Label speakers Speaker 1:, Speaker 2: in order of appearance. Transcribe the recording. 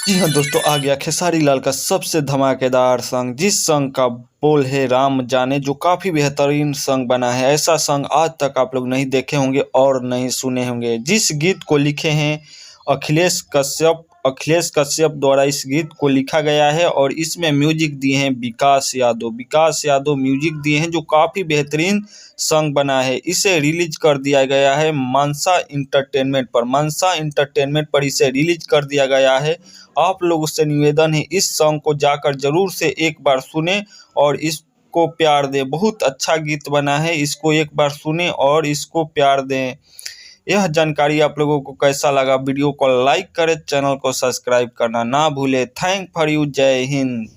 Speaker 1: जी हाँ दोस्तों, आ गया खेसारी लाल का सबसे धमाकेदार सॉन्ग, जिस सॉन्ग का बोल है राम जाने, जो काफ़ी बेहतरीन सॉन्ग बना है। ऐसा सॉन्ग आज तक आप लोग नहीं देखे होंगे और नहीं सुने होंगे। जिस गीत को लिखे हैं अखिलेश कश्यप द्वारा इस गीत को लिखा गया है और इसमें म्यूजिक दिए हैं विकास यादव म्यूजिक दिए हैं, जो काफ़ी बेहतरीन सॉन्ग बना है। इसे रिलीज कर दिया गया है मनसा इंटरटेनमेंट पर इसे रिलीज कर दिया गया है। आप लोगों से निवेदन है, इस सॉन्ग को जाकर जरूर से एक बार सुने और इसको प्यार दें। बहुत अच्छा गीत बना है, इसको एक बार सुने और इसको प्यार दें। यह जानकारी आप लोगों को कैसा लगा? वीडियो को लाइक करें, चैनल को सब्सक्राइब करना ना भूले। थैंक फॉर यू, जय हिंद।